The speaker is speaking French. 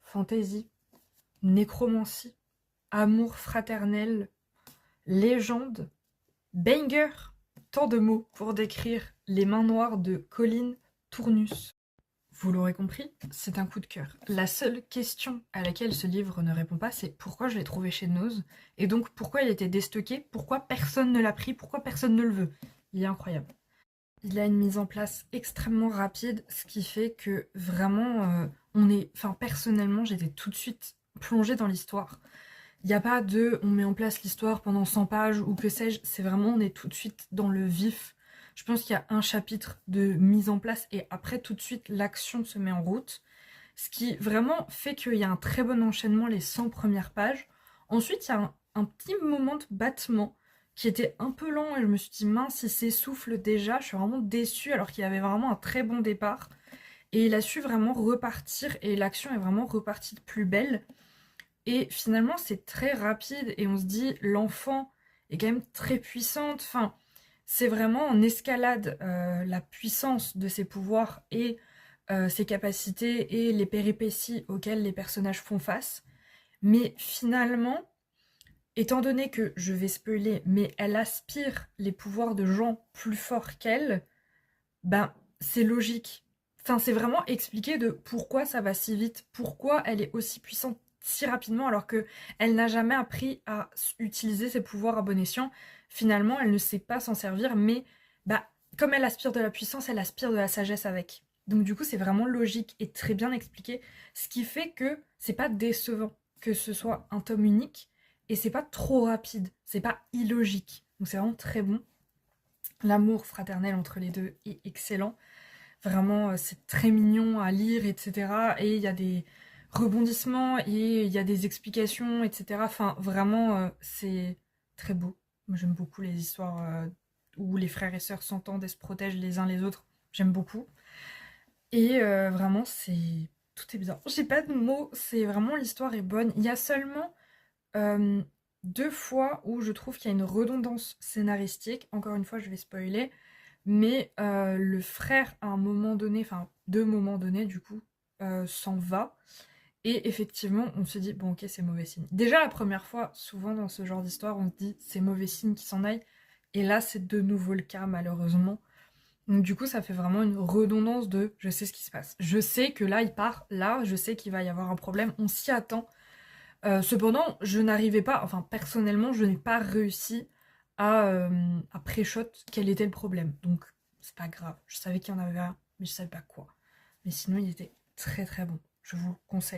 fantasy, nécromancie, amour fraternel, légende, banger. Tant de mots pour décrire Les Mains Noires de Colin Tournus. Vous l'aurez compris, c'est un coup de cœur. La seule question à laquelle ce livre ne répond pas, c'est pourquoi je l'ai trouvé chez Nose, et donc pourquoi il était déstocké, pourquoi personne ne l'a pris, pourquoi personne ne le veut. Il est incroyable. Il a une mise en place extrêmement rapide, ce qui fait que vraiment, personnellement, j'étais tout de suite plongée dans l'histoire. Il n'y a pas de on met en place l'histoire pendant 100 pages ou que sais-je, c'est vraiment on est tout de suite dans le vif. Je pense qu'il y a un chapitre de mise en place et après tout de suite l'action se met en route. Ce qui vraiment fait qu'il y a un très bon enchaînement les 100 premières pages. Ensuite, il y a un petit moment de battement qui était un peu lent et je me suis dit mince, il s'essouffle déjà, je suis vraiment déçue alors qu'il y avait vraiment un très bon départ. Et il a su vraiment repartir et l'action est vraiment repartie de plus belle. Et finalement, c'est très rapide et on se dit, l'enfant est quand même très puissante. Enfin, c'est vraiment en escalade la puissance de ses pouvoirs et ses capacités et les péripéties auxquelles les personnages font face. Mais finalement, étant donné que, je vais spoiler, mais elle aspire les pouvoirs de gens plus forts qu'elle, ben, c'est logique. Enfin, c'est vraiment expliqué de pourquoi ça va si vite, pourquoi elle est aussi puissante si rapidement alors que elle n'a jamais appris à utiliser ses pouvoirs à bon escient. Finalement, elle ne sait pas s'en servir, mais bah, comme elle aspire de la puissance, elle aspire de la sagesse avec. Donc du coup, c'est vraiment logique et très bien expliqué, ce qui fait que c'est pas décevant que ce soit un tome unique et c'est pas trop rapide, c'est pas illogique. Donc c'est vraiment très bon. L'amour fraternel entre les deux est excellent. Vraiment, c'est très mignon à lire, etc. Et il y a des rebondissements et il y a des explications, etc. Enfin, vraiment, c'est très beau. Moi, j'aime beaucoup les histoires où les frères et sœurs s'entendent et se protègent les uns les autres. J'aime beaucoup. Et vraiment, c'est... Tout est bien. J'ai pas de mots, c'est vraiment... L'histoire est bonne. Il y a seulement euh, deux fois où je trouve qu'il y a une redondance scénaristique. Encore une fois, je vais spoiler. Mais le frère, à un moment donné, enfin deux moments donnés du coup, s'en va. Et effectivement, on se dit, bon ok, c'est mauvais signe. Déjà la première fois, souvent dans ce genre d'histoire, on se dit, c'est mauvais signe qu'il s'en aille. Et là, c'est de nouveau le cas, malheureusement. Donc du coup, ça fait vraiment une redondance de, je sais ce qui se passe. Je sais que là, il part, là, je sais qu'il va y avoir un problème, on s'y attend. Cependant, je n'arrivais pas, enfin personnellement, je n'ai pas réussi à pré-shot quel était le problème. Donc c'est pas grave. Je savais qu'il y en avait un, mais je savais pas quoi. Mais sinon, il était très très bon. Je vous le conseille.